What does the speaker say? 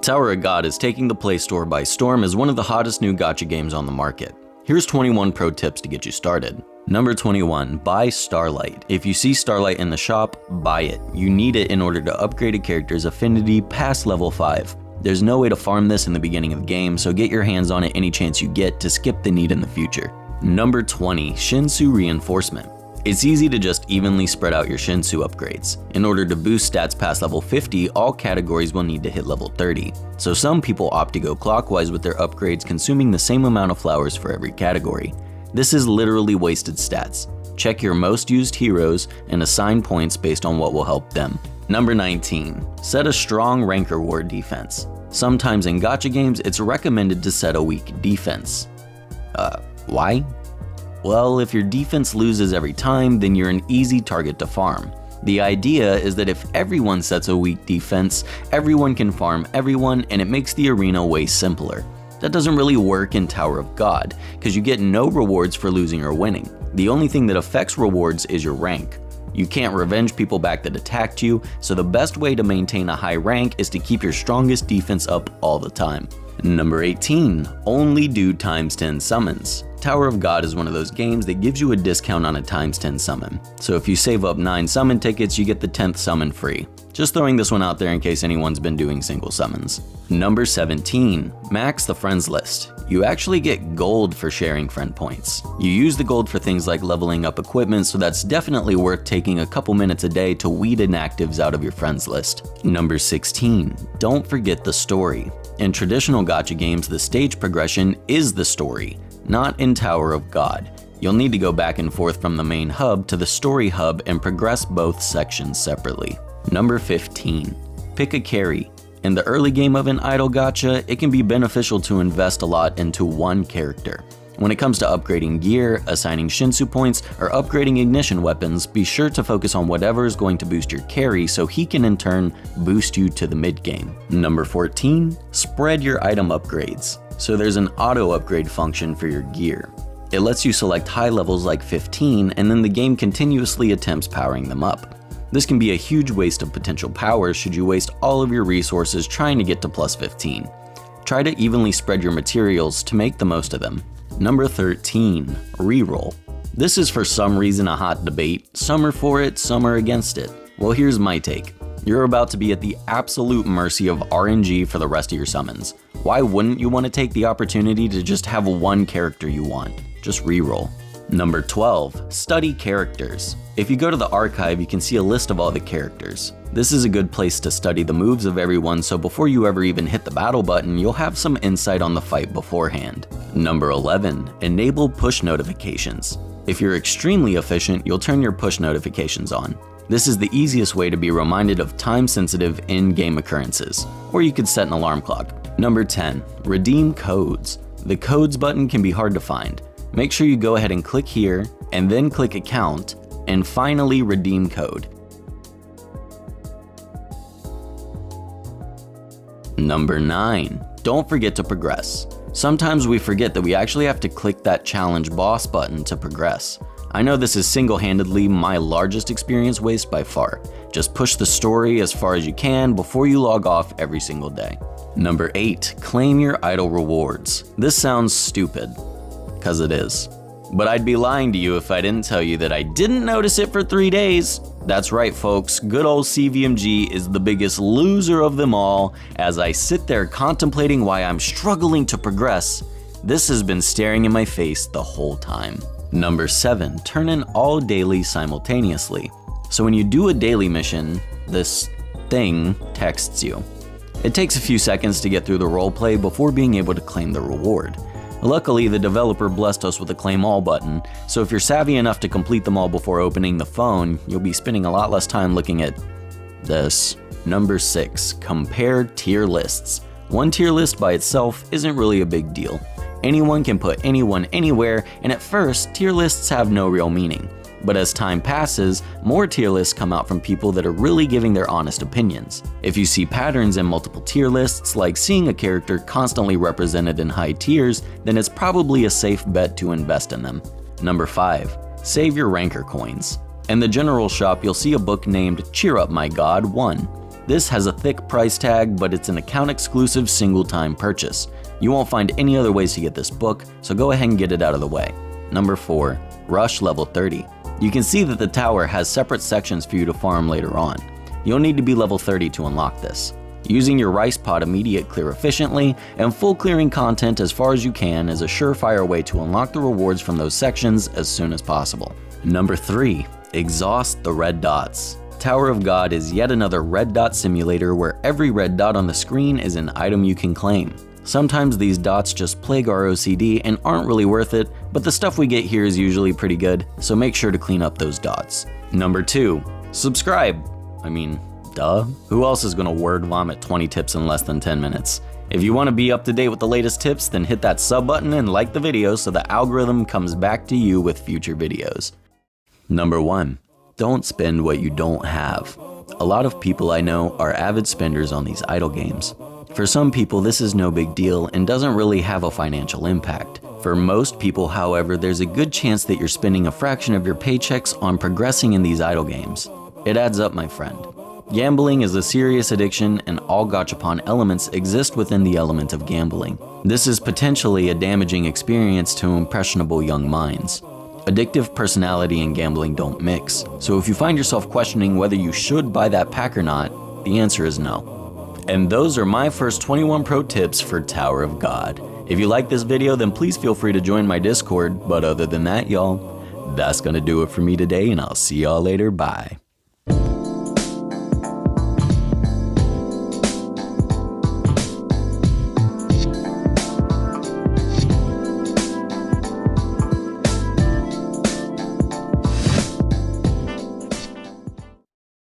Tower of God is taking the Play Store by storm as one of the hottest new gacha games on the market. Here's 21 pro tips to get you started. Number 21, buy Starlight. If you see Starlight in the shop, buy it. You need it in order to upgrade a character's affinity past level 5. There's no way to farm this in the beginning of the game, so get your hands on it any chance you get to skip the need in the future. Number 20, Shinsu reinforcement. It's easy to just evenly spread out your Shinsu upgrades. In order to boost stats past level 50, all categories will need to hit level 30. So some people opt to go clockwise with their upgrades, consuming the same amount of flowers for every category. This is literally wasted stats. Check your most used heroes and assign points based on what will help them. Number 19, set a strong rank reward defense. Sometimes in gacha games, it's recommended to set a weak defense. Why? Well, if your defense loses every time, then you're an easy target to farm. The idea is that if everyone sets a weak defense, everyone can farm everyone and it makes the arena way simpler. That doesn't really work in Tower of God, because you get no rewards for losing or winning. The only thing that affects rewards is your rank. You can't revenge people back that attacked you, so the best way to maintain a high rank is to keep your strongest defense up all the time. Number 18, only do ×10 summons. Tower of God is one of those games that gives you a discount on a ×10 summon. So if you save up 9 summon tickets, you get the 10th summon free. Just throwing this one out there in case anyone's been doing single summons. Number 17, max the friends list. You actually get gold for sharing friend points. You use the gold for things like leveling up equipment, so that's definitely worth taking a couple minutes a day to weed inactives out of your friends list. Number 16, don't forget the story. In traditional gacha games, the stage progression is the story. Not in Tower of God. You'll need to go back and forth from the main hub to the story hub and progress both sections separately. Number 15, pick a carry. In the early game of an idle gacha, it can be beneficial to invest a lot into one character. When it comes to upgrading gear, assigning Shinsu points, or upgrading ignition weapons, be sure to focus on whatever is going to boost your carry so he can in turn boost you to the mid game. Number 14, spread your item upgrades. So there's an auto upgrade function for your gear. It lets you select high levels like 15 and then the game continuously attempts powering them up. This can be a huge waste of potential power should you waste all of your resources trying to get to plus 15. Try to evenly spread your materials to make the most of them. Number 13, Reroll. This is for some reason a hot debate. Some are for it, some are against it. Well, here's my take. You're about to be at the absolute mercy of RNG for the rest of your summons. Why wouldn't you want to take the opportunity to just have one character you want? Just reroll. Number 12, study characters. If you go to the archive, you can see a list of all the characters. This is a good place to study the moves of everyone, so before you ever even hit the battle button, you'll have some insight on the fight beforehand. Number 11, enable push notifications. If you're extremely efficient, you'll turn your push notifications on. This is the easiest way to be reminded of time-sensitive in-game occurrences, or you could set an alarm clock. Number 10, redeem codes. The codes button can be hard to find. Make sure you go ahead and click here, and then click account, and finally redeem code. Number 9, don't forget to progress. Sometimes we forget that we actually have to click that challenge boss button to progress. I know this is single-handedly my largest experience waste by far. Just push the story as far as you can before you log off every single day. Number 8, claim your idle rewards. This sounds stupid, because it is. But I'd be lying to you if I didn't tell you that I didn't notice it for 3 days. That's right, folks, good old CVMG is the biggest loser of them all. As I sit there contemplating why I'm struggling to progress, this has been staring in my face the whole time. Number 7, turn in all dailies simultaneously. So when you do a daily mission, this thing texts you. It takes a few seconds to get through the roleplay before being able to claim the reward. Luckily, the developer blessed us with a claim all button, so if you're savvy enough to complete them all before opening the phone, you'll be spending a lot less time looking at this. Number 6, compare tier lists. One tier list by itself isn't really a big deal. Anyone can put anyone anywhere, and at first, tier lists have no real meaning. But as time passes, more tier lists come out from people that are really giving their honest opinions. If you see patterns in multiple tier lists, like seeing a character constantly represented in high tiers, then it's probably a safe bet to invest in them. Number 5, save your ranker coins. In the general shop, you'll see a book named Cheer Up My God 1. This has a thick price tag, but it's an account exclusive single-time purchase. You won't find any other ways to get this book, so go ahead and get it out of the way. Number 4. Rush level 30. You can see that the tower has separate sections for you to farm later on. You'll need to be level 30 to unlock this. Using your rice pod immediate clear efficiently and full clearing content as far as you can is a surefire way to unlock the rewards from those sections as soon as possible. Number 3. Exhaust the red dots. Tower of God is yet another red dot simulator where every red dot on the screen is an item you can claim. Sometimes these dots just plague our OCD and aren't really worth it, but the stuff we get here is usually pretty good, so make sure to clean up those dots. Number 2. Subscribe. I mean, duh. Who else is gonna word vomit 20 tips in less than 10 minutes? If you want to be up to date with the latest tips, then hit that sub button and like the video so the algorithm comes back to you with future videos. Number 1. Don't spend what you don't have. A lot of people I know are avid spenders on these idle games. For some people, this is no big deal and doesn't really have a financial impact. For most people, however, there's a good chance that you're spending a fraction of your paychecks on progressing in these idle games. It adds up, my friend. Gambling is a serious addiction, and all gachapon elements exist within the element of gambling. This is potentially a damaging experience to impressionable young minds. Addictive personality and gambling don't mix, so if you find yourself questioning whether you should buy that pack or not, the answer is no. And those are my first 21 pro tips for Tower of God. If you like this video, then please feel free to join my Discord, but other than that, y'all, that's gonna do it for me today, and I'll see y'all later, bye.